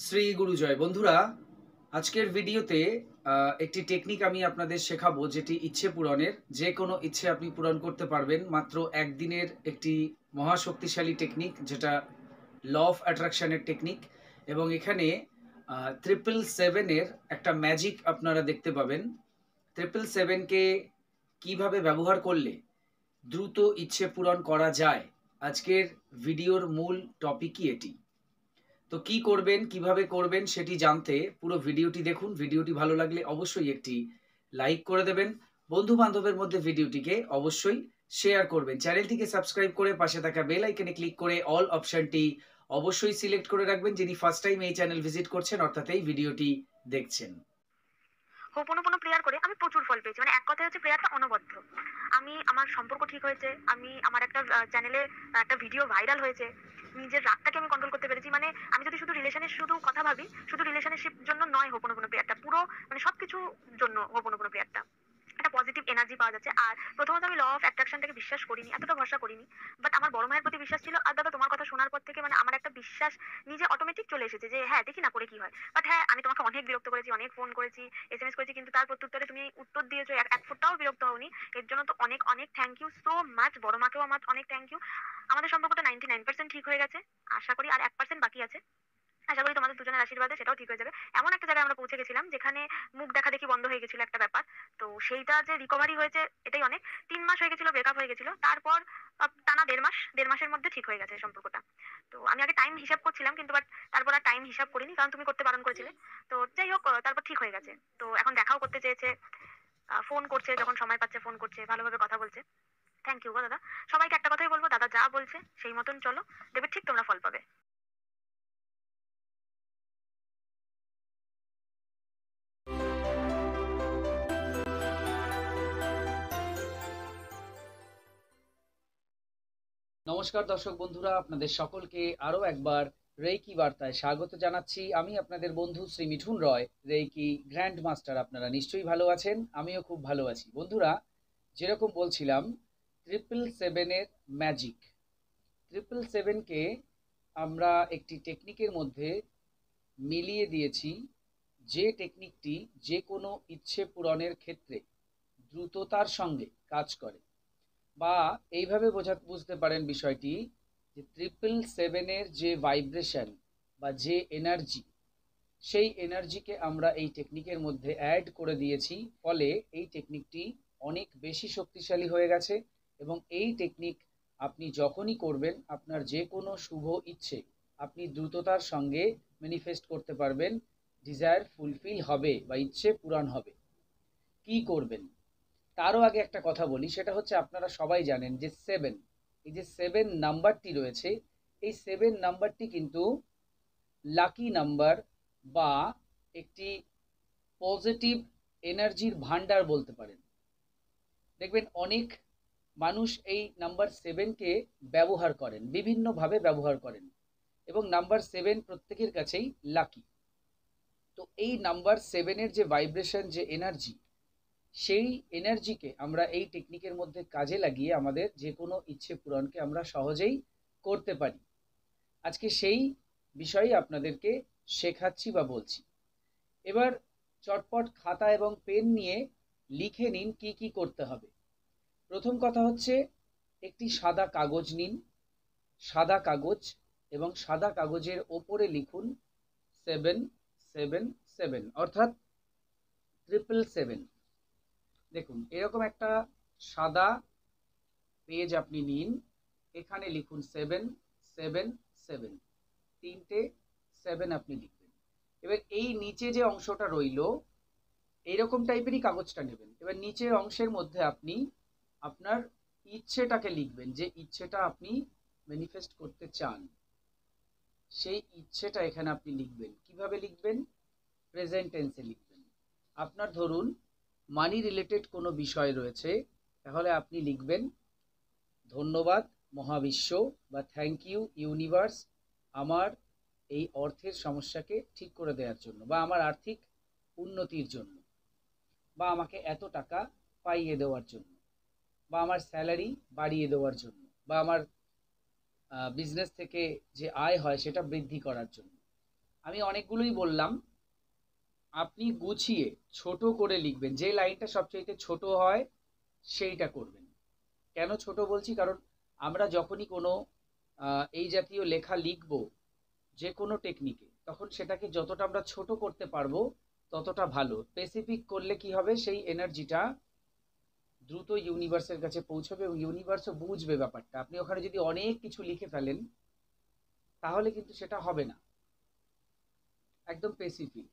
শ্রী গুরুজয় বন্ধুরা, আজকের ভিডিওতে একটি টেকনিক আমি আপনাদের শেখাবো, যেটি ইচ্ছে পূরণের। যে কোনো ইচ্ছে আপনি পূরণ করতে পারবেন মাত্র একদিনের একটি মহাশক্তিশালী টেকনিক, যেটা ল অফ অ্যাট্রাকশনের টেকনিক। এবং এখানে 777-এর একটা ম্যাজিক আপনারা দেখতে পাবেন। 777-কে কিভাবে ব্যবহার করলে দ্রুত ইচ্ছে পূরণ করা যায়, আজকের ভিডিওর মূল টপিকই এটি। তো কি করবেন, কিভাবে করবেন সেটি জানতে পুরো ভিডিওটি দেখুন। ভিডিওটি ভালো লাগলে অবশ্যই একটি লাইক করে দেবেন। বন্ধু বান্ধবের মধ্যে ভিডিওটিকে অবশ্যই শেয়ার করবেন। চ্যানেলটিকে সাবস্ক্রাইব করে পাশে থাকা বেল আইকনে ক্লিক করে অল অপশনটি অবশ্যই সিলেক্ট করে রাখবেন, যিনি ফার্স্ট টাইম এই চ্যানেল ভিজিট করছেন, অর্থাৎ এই ভিডিওটি দেখছেন। হোপোনোপোনো প্রেয়ার করে আমি প্রচুর ফল পেয়েছি। মানে এক কথায় হচ্ছে প্রেয়ারটা অনবদ্য। আমার সম্পর্ক ঠিক হয়েছে। আমার একটা চ্যানেলে একটা ভিডিও ভাইরাল হয়েছে। নিজের রাগটাকে আমি কন্ট্রোল করতে পেরেছি। মানে আমি যদি শুধু রিলেশনের শুধু কথা ভাবি, শুধু রিলেশনশিপ জন্য নয় হোপোনোপোনো প্রেয়ারটা, পুরো মানে সবকিছুর জন্য হোপোনোপোনো প্রেয়ারটা। একটা পজিটিভ এনার্জি পাওয়া যাচ্ছে। আর প্রথমত আমি ল অফ অ্যাট্রাকশনটাকে বিশ্বাস করিনি, এতটা ভরসা করিনি। বাট আমার বড় মায়ের প্রতি বিশ্বাস ছিল। আর দাদা তোমার কথা শোনার পর থেকে মানে আমার একটা বিশ্বাস নিজে অটোমেটিক চলে এসেছে যে হ্যাঁ দেখি না করে কি হয়। বাট হ্যাঁ, আমি তোমাকে অনেক বিরক্ত করেছি, অনেক ফোন করেছি, এসএমএস করেছি, কিন্তু তার প্রত্যুত্তরে তুমি উত্তর দিয়েছো, এক ফুটটাও বিরক্ত হওনি। এর জন্য তো অনেক অনেক থ্যাংক ইউ সো মাচ। বড় মাকেও আমার অনেক থ্যাংক ইউ। আমাদের সম্পর্কটা 99% ঠিক হয়ে গেছে। আশা করি আর 1% বাকি আছে। আশা করি তোমাদের দুজনের আশীর্বাদে সেটাও ঠিক হয়ে যাবে। এমন একটা জায়গায় আমরা পৌঁছে গেছিলাম যেখানে মুখ দেখা দেখি বন্ধ হয়ে গেছিল একটা ব্যাপার। তো সেইটা যে রিকভারি হয়েছে এটাই অনেক। 3 মাস হয়ে গেছিল, ব্রেকআপ হয়ে গেছিল। তারপর টানা 1.5 মাসের মধ্যে ঠিক হয়ে গেছে সম্পর্কটা। তো আমি আগে টাইম হিসাব করছিলাম, কিন্তু বাট তারপর আর টাইম হিসাব করিনি, কারণ তুমি করতে বারণ করেছিলে। তো যাই হোক, তারপর ঠিক হয়ে গেছে। তো এখন দেখাও করতে চেয়েছে, ফোন করছে, যখন সময় পাচ্ছে ফোন করছে, ভালোভাবে কথা বলছে। থ্যাংক ইউ গো দাদা। সবাইকে একটা কথাই বলবো, দাদা যা বলছে সেই মতন চলো, দেখবে ঠিক তোমরা ফল পাবে। নমস্কার দর্শক বন্ধুরা, আপনাদের সকলকে আরো একবার রেইকি বার্তায় স্বাগত জানাচ্ছি। আমি আপনাদের বন্ধু শ্রী মিঠুন রয়, রেইকি গ্র্যান্ড মাস্টার। আপনারা নিশ্চয়ই ভালো আছেন, আমিও খুব ভালো আছি। বন্ধুরা, যেরকম বলছিলাম, 777-এর ম্যাজিক। 777-কে আমরা একটি টেকনিকের মধ্যে মিলিয়ে দিয়েছি, যে টেকনিকটি যে কোনো ইচ্ছে পূরণের ক্ষেত্রে দ্রুততার সঙ্গে কাজ করে। বা এইভাবে বুঝতে পারেন বিষয়টি, যে 777-এর যে ভাইব্রেশন বা যে এনার্জি, সেই এনার্জিকে আমরা এই টেকনিকের মধ্যে অ্যাড করে দিয়েছি। ফলে এই টেকনিকটি অনেক বেশি শক্তিশালী হয়ে গেছে। এবং এই টেকনিক আপনি যখনই করবেন, আপনার যে কোনো শুভ ইচ্ছে আপনি দ্রুততার সঙ্গে ম্যানিফেস্ট করতে পারবেন। ডিজায়ার ফুলফিল হবে বা ইচ্ছে পূরণ হবে। কি করবেন তারও আগে একটা কথা বলি, সেটা হচ্ছে আপনারা সবাই জানেন যে 7, এই যে 7 নাম্বারটি রয়েছে, এই 7 নাম্বারটি কিন্তু লাকি নাম্বার বা একটি পজিটিভ এনার্জির ভান্ডার বলতে পারেন। দেখবেন অনেক মানুষ এই নাম্বার 7কে ব্যবহার করেন, বিভিন্নভাবে ব্যবহার করেন, এবং নাম্বার 7 প্রত্যেকের কাছেই লাকি। তো এই নাম্বার 7-এর যে ভাইব্রেশন, যে এনার্জি, সেই এনার্জিকে আমরা এই টেকনিকের মধ্যে কাজে লাগিয়ে আমাদের যে কোনো ইচ্ছে পূরণকে আমরা সহজেই করতে পারি। আজকে সেই বিষয়ে আপনাদেরকে শেখাচ্ছি বা বলছি। এবার চটপট খাতা এবং পেন নিয়ে লিখে নিন কি কি করতে হবে। প্রথম কথা হচ্ছে, একটি সাদা কাগজ নিন। সাদা কাগজ, এবং সাদা কাগজের ওপরে লিখুন 777, অর্থাৎ 777। দেখুন, এরকম একটা সাদা পেজ আপনি নিন, এখানে লিখুন 777, তিনটে 7 আপনি লিখবেন। এবার এই নিচে যে অংশটা রইল, এইরকম টাইপেরই কাগজটা নেবেন। এবার নিচের অংশের মধ্যে আপনি আপনার ইচ্ছেটাকে লিখবেন, যে ইচ্ছেটা আপনি ম্যানিফেস্ট করতে চান, সেই ইচ্ছেটা এখানে আপনি লিখবেন। কিভাবে লিখবেন? প্রেজেন্ট টেন্সে লিখবেন। আপনার ধরুন মানি রিলেটেড কোনো বিষয় রয়েছে, তাহলে আপনি লিখবেন ধন্যবাদ মহাবিশ্ব বা থ্যাংক ইউ ইউনিভার্স, আমার এই অর্থের সমস্যাকে ঠিক করে দেওয়ার জন্য, বা আমার আর্থিক উন্নতির জন্য, বা আমাকে এত টাকা পাইয়ে দেওয়ার জন্য, বা আমার স্যালারি বাড়িয়ে দেওয়ার জন্য, বা আমার বিজনেস থেকে যে আয় হয় সেটা বৃদ্ধি করার জন্য। আমি অনেকগুলোই বললাম, আপনি গুছিয়ে ছোট করে লিখবেন, যে লাইনটা সবচেয়ে ছোট হয় সেইটা করবেন। কেন ছোট বলছি, কারণ আমরা যখনই কোনো এই জাতীয় লেখা লিখব যে কোনো টেকনিকে, তখন সেটাকে যতটা আমরা ছোট করতে পারবো ততটা ভালো। স্পেসিফিক করলে কি হবে, সেই এনার্জিটা দ্রুত ইউনিভার্সের কাছে পৌঁছবে এবং ইউনিভার্সও বুঝবে ব্যাপারটা। আপনি ওখানে যদি অনেক কিছু লিখে ফেলেন তাহলে কিন্তু সেটা হবে না। একদম স্পেসিফিক,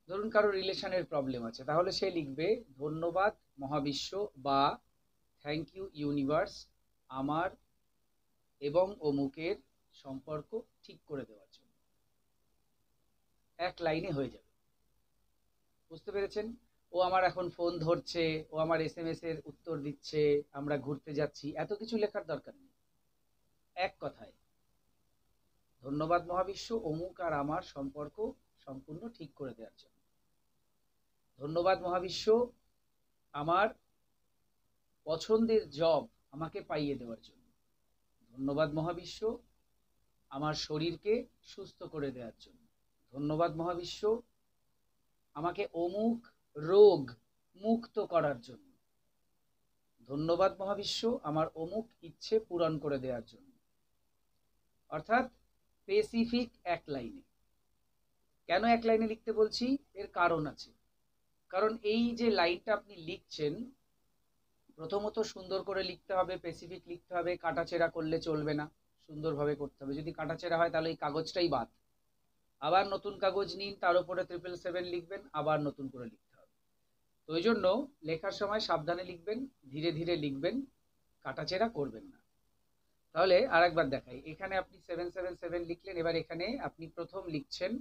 ধরুন কারো রিলেশনের প্রবলেম আছে, তাহলে সে লিখবে ধন্যবাদ মহাবিশ্ব বা থ্যাংক ইউ ইউনিভার্স আমার এবং অমুকের সম্পর্ক ঠিক করে দেওয়ার জন্য। এক লাইনে হয়ে যাবে। বুঝতে পেরেছেন? ও আমার এখন ফোন ধরছে, ও আমার SMS এর উত্তর দিচ্ছে, আমরা ঘুরতে যাচ্ছি, এত কিছু লেখার দরকার নেই। এক কথায় ধন্যবাদ মহাবিশ্ব অমুক আর আমার সম্পর্ক সম্পূর্ণ ঠিক করে দেওয়ার জন্য। ধন্যবাদ মহাবিশ্ব আমার পছন্দের জব আমাকে পাইয়ে দেওয়ার জন্য। ধন্যবাদ মহাবিশ্ব আমার শরীরকে সুস্থ করে দেওয়ার জন্য। ধন্যবাদ মহাবিশ্ব আমাকে অমুক রোগ মুক্ত করার জন্য। ধন্যবাদ মহাবিশ্ব আমার অমুক ইচ্ছে পূরণ করে দেওয়ার জন্য। অর্থাৎ স্পেসিফিক এক লাইনে। কেন এক লাইনে লিখতে বলছি, এর কারণ আছে। কারণ এই যে লাইনটা আপনি লিখছেন, প্রথমত সুন্দর করে লিখতে হবে, স্পেসিফিক লিখতে হবে, কাটাছেঁড়া করলে চলবে না, সুন্দরভাবে করতে হবে। যদি কাটাছেঁড়া হয় তাহলে এই কাগজটাই বাদ। আবার নতুন কাগজ নিন, তার উপরে 777 লিখবেন, আবার নতুন করে লিখতে হবে। তো ওই জন্য লেখার সময় সাবধানে লিখবেন, ধীরে ধীরে লিখবেন, কাটাছেঁড়া করবেন না। তাহলে আরেকবার দেখাই, এখানে আপনি 777 লিখলেন, এবার এখানে আপনি প্রথম লিখছেন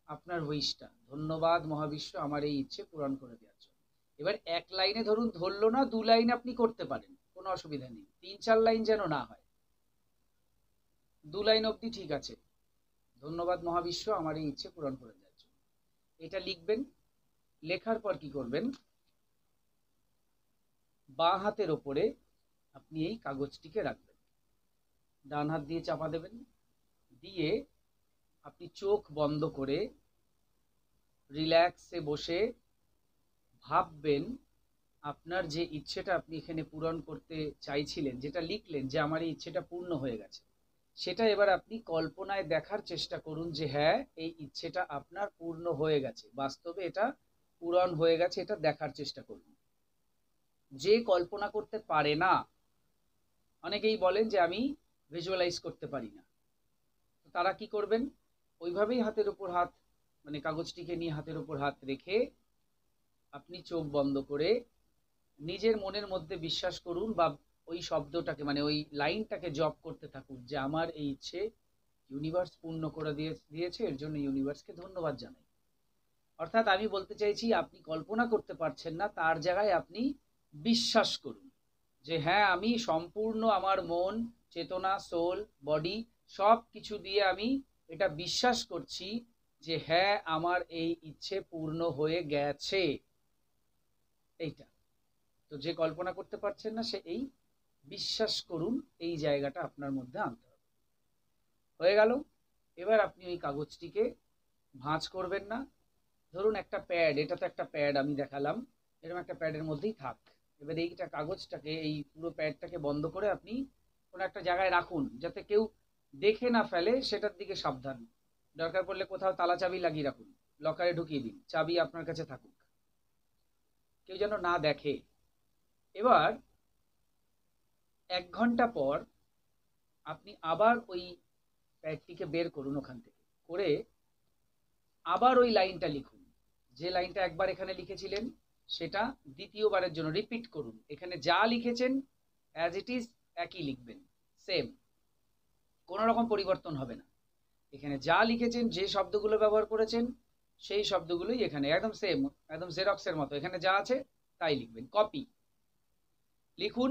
আপনার উইশটা, ধন্যবাদ মহাবিশ্ব আমার এই ইচ্ছে পূরণ করে দেওয়ার জন্য। এবার এক লাইনে ধরুন ধরলো না, 2 লাইন আপনি করতে পারেন, কোনো অসুবিধা নেই। 3-4 লাইন যেন না হয়, 2 লাইন অবধি ঠিক আছে, ধন্যবাদ মহাবিশ্ব আমার এই ইচ্ছে পূরণ করে দেওয়ার জন্য। এটা লিখবেন। লেখার পর কি করবেন, বাঁ হাতের ওপরে আপনি এই কাগজটিকে রাখবেন, ডান হাত দিয়ে চাপা দেবেন, দিয়ে আপনি চোখ বন্ধ করে রিল্যাক্সে বসে ভাববেন আপনার যে ইচ্ছেটা আপনি এখানে পূরণ করতে চাইছিলেন, যেটা লিখলেন যে আমার এই ইচ্ছেটা পূর্ণ হয়ে গেছে, সেটা এবার আপনি কল্পনায় দেখার চেষ্টা করুন যে হ্যাঁ এই ইচ্ছেটা আপনার পূর্ণ হয়ে গেছে, বাস্তবে এটা পূরণ হয়ে গেছে, এটা দেখার চেষ্টা করুন। যে কল্পনা করতে পারে না, অনেকেই বলেন যে আমি ভিজুয়ালাইজ করতে পারি না, তো তারা কি করবেন, ওইভাবেই হাতের উপর হাত, মানে কাগজটিকে নিয়ে হাতের উপর হাত রেখে আপনি চোখ বন্ধ করে নিজের মনের মধ্যে বিশ্বাস করুন, বা ওই শব্দটাকে মানে ওই লাইনটাকে জপ করতে থাকুন যে আমার এই ইচ্ছে ইউনিভার্স পূর্ণ করে দিয়েছে, এর জন্য ইউনিভার্সকে ধন্যবাদ জানাই। অর্থাৎ আমি বলতে চাইছি, আপনি কল্পনা করতে পারছেন না, তার জায়গায় আপনি বিশ্বাস করুন যে হ্যাঁ আমি সম্পূর্ণ আমার মন, চেতনা, সোল, বডি সব কিছু দিয়ে আমি এটা বিশ্বাস করছি যে হ্যাঁ আমার এই ইচ্ছে পূর্ণ হয়ে গেছে। এইটা তো যে কল্পনা করতে পারছেন না, সে এই বিশ্বাস করুন, এই জায়গাটা আপনার মধ্যে আনতে হবে। হয়ে গেল। এবার আপনি ওই কাগজটিকে ভাঁজ করবেন না। ধরুন একটা প্যাড, এটা তো একটা প্যাড আমি দেখালাম, এরকম একটা প্যাডের মধ্যেই থাক। এবার এইটা কাগজটাকে, এই পুরো প্যাডটাকে বন্ধ করে আপনি কোনো একটা জায়গায় রাখুন, যাতে কেউ দেখে না ফেলে, সেটার দিকে সাবধান। দরকার পড়লে কোথাও তালা চাবি লাগিয়ে রাখুন, লকারে ঢুকিয়ে দিন, চাবি আপনার কাছে থাকুক, কেউ যেন না দেখে। এবার 1 ঘন্টা পর আপনি আবার ওই প্যাডটিকে বের করুন ওখান থেকে, করে আবার ওই লাইনটা লিখুন, যে লাইনটা একবার এখানে লিখেছিলেন সেটা দ্বিতীয়বারের জন্য রিপিট করুন। এখানে যা লিখেছেন অ্যাজ ইট ইজ একই লিখবেন, সেম, কোনো রকম পরিবর্তন হবে না। এখানে যা লিখেছেন, যে শব্দগুলো ব্যবহার করেছেন সেই শব্দগুলোই এখানে একদম সেম, একদম জেরক্সের মতো, এখানে যা আছে তাই লিখবেন। কপি লিখুন,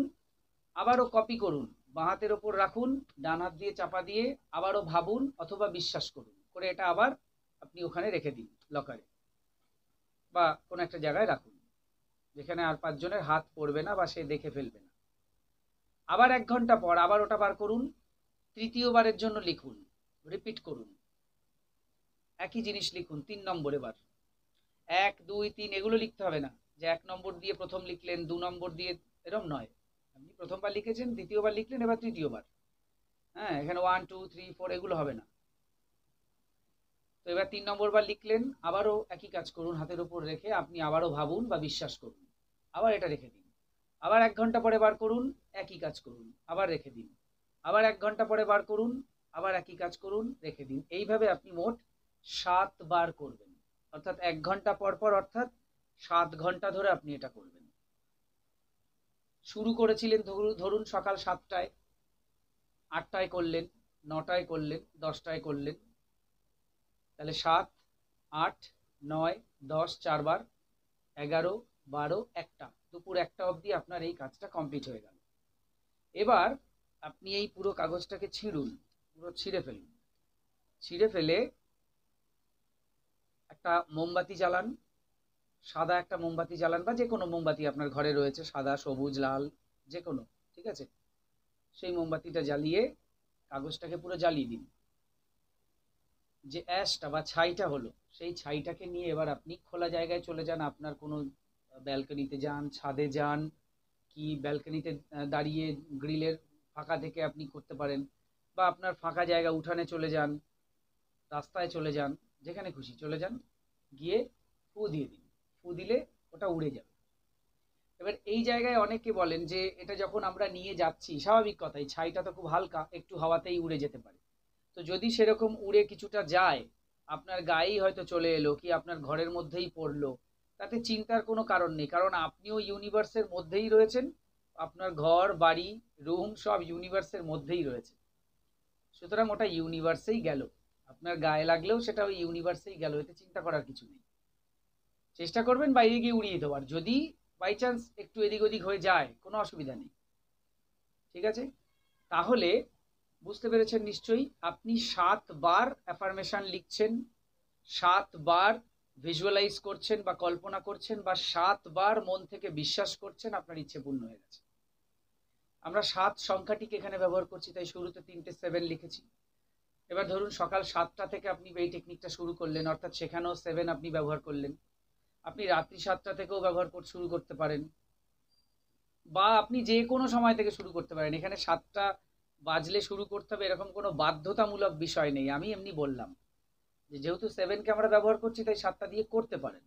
আবারও কপি করুন, বাঁ হাতের ওপর রাখুন, ডান হাত দিয়ে চাপা দিয়ে আবারও ভাবুন অথবা বিশ্বাস করুন, করে এটা আবার আপনি ওখানে রেখে দিন, লকারে বা কোনো একটা জায়গায় রাখুন, যেখানে আর 5 জনের হাত পড়বে না বা সে দেখে ফেলবে না। আবার 1 ঘন্টা পর আবার ওটা বার করুন, তৃতীয়বারের জন্য লিখুন, রিপিট করুন, একই জিনিস লিখুন 3 নম্বর। এবার 1 2 3 এগুলো লিখতে হবে না, যে 1 নম্বর দিয়ে প্রথম লিখলেন, 2 নম্বর দিয়ে, এরকম নয়। আপনি প্রথমবার লিখেছেন, দ্বিতীয়বার লিখলেন, এবার তৃতীয়বার। হ্যাঁ, এখানে 1 2 3 4 এগুলো হবে না। তো এবার 3 নম্বর বার লিখলেন, আবারও একই কাজ করুন, হাতের উপর রেখে আপনি আবারও ভাবুন বা বিশ্বাস করুন, আবার এটা রেখে দিন। আবার 1 ঘন্টা পরে বার করুন, একই কাজ করুন, আবার রেখে দিন। আবার 1 ঘন্টা পরে বার করুন, আবার একই কাজ করুন, রেখে দিন। এইভাবে আপনি মোট 7 বার করবেন, অর্থাৎ 1 ঘন্টা পর পর, অর্থাৎ 7 ঘন্টা ধরে আপনি এটা করবেন। শুরু করেছিলেন ধরুন সকাল 7টায়, 8টায় করলেন, 9টায় করলেন, 10টায় করলেন, তাহলে 7 8 9 10 4 বার, 11 12 1টা, দুপুর 1টা অবধি আপনার এই কাজটা কমপ্লিট হয়ে গেল। এবার আপনি এই পুরো কাগজটাকে ছিঁড়ুন, পুরো ছিঁড়ে ফেলুন। ছিঁড়ে ফেলে একটা মোমবাতি জ্বালান, সাদা একটা মোমবাতি জ্বালান, বা যে কোনো মোমবাতি আপনার ঘরে রয়েছে, সাদা সবুজ লাল যে কোনো, ঠিক আছে। সেই মোমবাতিটা জ্বালিয়ে কাগজটাকে পুরো জ্বালিয়ে দিন। যে অ্যাশটা বা ছাইটা হলো, সেই ছাইটাকে নিয়ে এবার আপনি খোলা জায়গায় চলে যান, আপনার কোনো ব্যালকনিতে যান, ছাদে যান, কি ব্যালকনিতে দাঁড়িয়ে গ্রিলের ফাঁকা থেকে আপনি করতে পারেন, বা আপনার ফাঁকা জায়গা উঠানে চলে যান, রাস্তায় চলে যান, যেখানে খুশি চলে যান, গিয়ে ফু দিয়ে দিন। ফু দিলে ওটা উড়ে যাবে। এবার এই জায়গায় অনেকে বলেন যে এটা যখন আমরা নিয়ে যাচ্ছি, স্বাভাবিক কথাই, ছাইটা তো খুব হালকা, একটু হাওয়াতেই উড়ে যেতে পারে। তো যদি সেরকম উড়ে কিছুটা যায়, আপনার গায়েই হয়তো চলে এলো, কি আপনার ঘরের মধ্যেই পড়লো, তাতে চিন্তার কোনো কারণ নেই, কারণ আপনিও ইউনিভার্সের মধ্যেই রয়েছেন। আপনার ঘর বাড়ি রুম সব ইউনিভার্সের মধ্যেই রয়েছে, সুতরাং ওটা ইউনিভার্সেই গেল। আপনার গায়ে লাগলেও সেটা ওই ইউনিভার্সেই গেল, এতে চিন্তা করার কিছু নেই। চেষ্টা করবেন বাইরে গিয়ে উড়িয়ে দেওয়ার, যদি বাই চান্স একটু এদিক ওদিক হয়ে যায় কোনো অসুবিধা নেই, ঠিক আছে। তাহলে বুঝতে পেরেছেন নিশ্চয়ই। আপনি 7 বার অ্যাফার্মেশন লিখছেন, 7 বার ভিজুয়ালাইজ করছেন বা কল্পনা করছেন, বা 7 বার মন থেকে বিশ্বাস করছেন, আপনার ইচ্ছে পূর্ণ হয়ে গেছে। আমরা 7 সংখ্যাটিকে এখানে ব্যবহার করছি, তাই শুরুতে 3টে 7 লিখেছি। এবার ধরুন সকাল 7টা থেকে আপনি এই টেকনিকটা শুরু করলেন, অর্থাৎ সেখানেও 7 আপনি ব্যবহার করলেন। আপনি রাত্রি 7টা থেকেও ব্যবহার শুরু করতে পারেন, বা আপনি যে কোনো সময় থেকে শুরু করতে পারেন। এখানে 7টা বাজলে শুরু করতে হবে এরকম কোনো বাধ্যতামূলক বিষয় নেই। আমি এমনি বললাম যে যেহেতু 7কে আমরা ব্যবহার করছি, তাই 7টা দিয়ে করতে পারেন।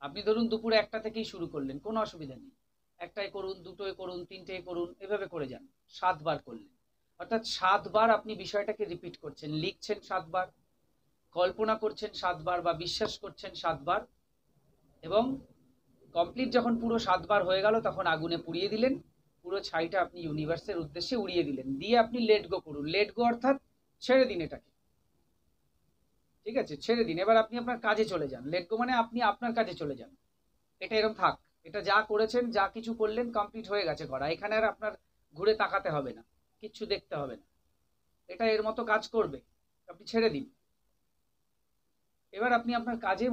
আপনি ধরুন দুপুরে 1টা থেকেই শুরু করলেন, কোনো অসুবিধা নেই। 1টায় করুন, 2টোয় করুন, 3টেয় করুন, এভাবে করে যান। 7 বার করলেন, অর্থাৎ 7 বার আপনি বিষয়টাকে রিপিট করছেন, লিখছেন 7 বার, কল্পনা করছেন 7 বার, বা বিশ্বাস করছেন 7 বার। এবং কমপ্লিট যখন পুরো 7 বার হয়ে গেল, তখন আগুনে পুড়িয়ে দিলেন। পুরো ছাইটা আপনি ইউনিভার্সের উদ্দেশ্যে উড়িয়ে দিলেন, দিয়ে আপনি লেট গো করুন। লেট গো অর্থাৎ ছেড়ে দিন এটাকে, ঠিক আছে, ছেড়ে দিন। এবার আপনি আপনার কাজে চলে যান। লেট গো মানে আপনি আপনার কাজে চলে যান, এটা এরকম থাক। এটা যা করেছেন, যা কিছু করলেন, কমপ্লিট হয়ে গেছে করা। এখানে আর আপনার ঘুরে তাকাতে হবে না, কিচ্ছু দেখতে হবে না, এটা এর মতো কাজ করবে, আপনি ছেড়ে দিন। এবার আপনি আপনার কাজে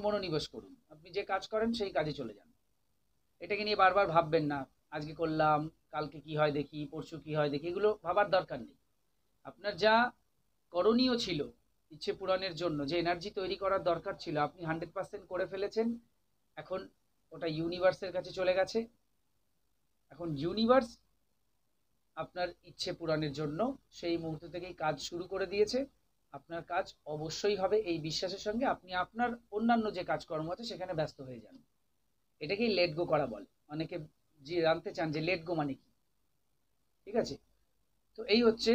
মনোনিবেশ করুন, আপনি যে কাজ করেন সেই কাজে চলে যান। এটাকে নিয়ে বারবার ভাববেন না, আজকে করলাম, কালকে কি হয় দেখি, পরশু কি হয় দেখি, এগুলো ভাবার দরকার নেই। আপনার যা করণীয় ছিল ইচ্ছে পূরণের জন্য, যে এনার্জি তৈরি করার দরকার ছিল, আপনি 100% করে ফেলেছেন। এখন ওটা ইউনিভার্সের কাছে চলে গেছে। এখন ইউনিভার্স আপনার ইচ্ছে পূরণের জন্য সেই মুহূর্ত থেকেই কাজ শুরু করে দিয়েছে। আপনার কাজ অবশ্যই হবে, এই বিশ্বাসের সঙ্গে আপনি আপনার অন্যান্য যে কাজকর্ম আছে সেখানে ব্যস্ত হয়ে যান। এটাকেই লেট গো করা বলে। অনেকে যে জানতে চান যে লেট গো মানে কি, ঠিক আছে। তো এই হচ্ছে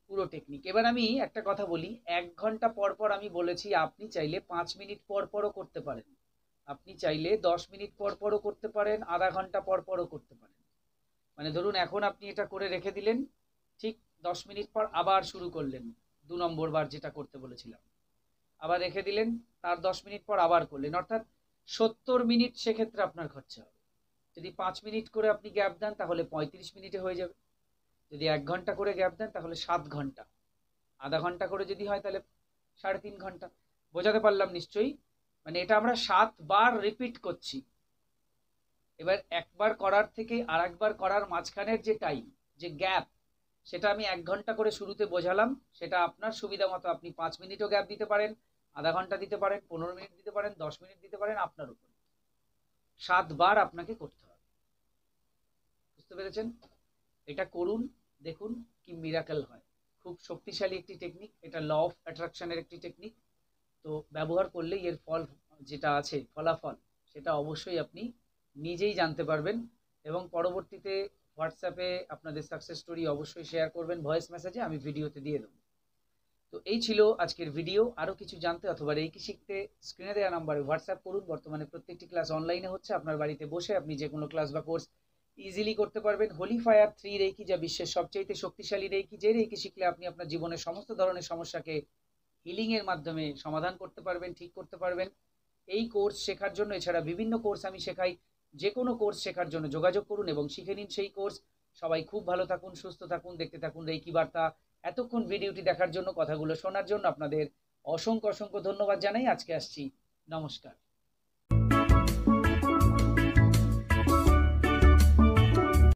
পুরো টেকনিক। এবার আমি একটা কথা বলি, 1 ঘন্টা পর পর আমি বলেছি, আপনি চাইলে 5 মিনিট পর পরও করতে পারেন, আপনি চাইলে 10 মিনিট পর পরও করতে পারেন, আধা ঘন্টা পর পরও করতে পারেন। মানে ধরুন এখন আপনি এটা করে রেখে দিলেন, ঠিক 10 মিনিট পর আবার শুরু করলেন 2 নম্বর বার যেটা করতে বলেছিলাম, আবার রেখে দিলেন, তার 10 মিনিট পর আবার করলেন, অর্থাৎ 70 মিনিট সেক্ষেত্রে আপনার খরচা হবে। যদি 5 মিনিট করে আপনি গ্যাপ দেন তাহলে 35 মিনিটে হয়ে যাবে। যদি 1 ঘন্টা করে গ্যাপ দেন তাহলে 7 ঘন্টা। আধা ঘন্টা করে যদি হয় তাহলে 3.5 ঘন্টা। বোঝাতে পারলাম নিশ্চয়ই। মানে এটা আমরা 7 বার রিপিট করছি। এবার একবার করার থেকে আর একবার করার মাঝখানের যে টাইম, যে গ্যাপ, সেটা আমি 1 ঘন্টা করে শুরুতে বোঝালাম, সেটা আপনার সুবিধা মতো আপনি 5 মিনিটও গ্যাপ দিতে পারেন, আধা ঘন্টা দিতে পারেন, 15 মিনিট দিতে পারেন, 10 মিনিট দিতে পারেন, আপনার উপর। 7 বার আপনাকে করতে হবে। বুঝতে পেরেছেন? এটা করুন, দেখুন কি মিরাকেল হয়। খুব শক্তিশালী একটি টেকনিক, এটা ল অফ অ্যাট্রাকশনের একটি টেকনিক। তো ব্যবহার করলেই এর ফল যেটা আছে, ফলাফল, সেটা অবশ্যই আপনি নিজেই জানতে পারবেন। এবং পরবর্তীতে হোয়াটসঅ্যাপে আপনাদের সাকসেস স্টোরি অবশ্যই শেয়ার করবেন ভয়েস মেসেজে, আমি ভিডিওতে দিয়ে দেবো। তো এই ছিল আজকের ভিডিও। আরও কিছু জানতে অথবা রেকি শিখতে স্ক্রিনে দেওয়া নাম্বারে হোয়াটসঅ্যাপ করুন। বর্তমানে প্রত্যেকটি ক্লাস অনলাইনে হচ্ছে, আপনার বাড়িতে বসে আপনি যে কোনো ক্লাস বা কোর্স ইজিলি করতে পারবেন। হোলি ফায়ার 3 রেকি, যা বিশ্বের সবচেয়ে শক্তিশালী রেকি, যে রেকি শিখলে আপনি আপনার জীবনের সমস্ত ধরনের সমস্যাকে হিলিং এর মাধ্যমে সমাধান করতে পারবেন, ঠিক করতে পারবেন। এই কোর্স শেখার জন্য, এছাড়া বিভিন্ন কোর্স আমি শেখাই, যে কোনো কোর্স শেখার জন্য যোগাযোগ করুন এবং শিখে নিন সেই কোর্স। সবাই খুব ভালো থাকুন, সুস্থ থাকুন, দেখতে থাকুন রেকি বার্তা। এতক্ষণ ভিডিওটি দেখার জন্য, কথাগুলো শোনার জন্য আপনাদের অসংখ্য অসংখ্য ধন্যবাদ জানাই। আজকে আসছি, নমস্কার।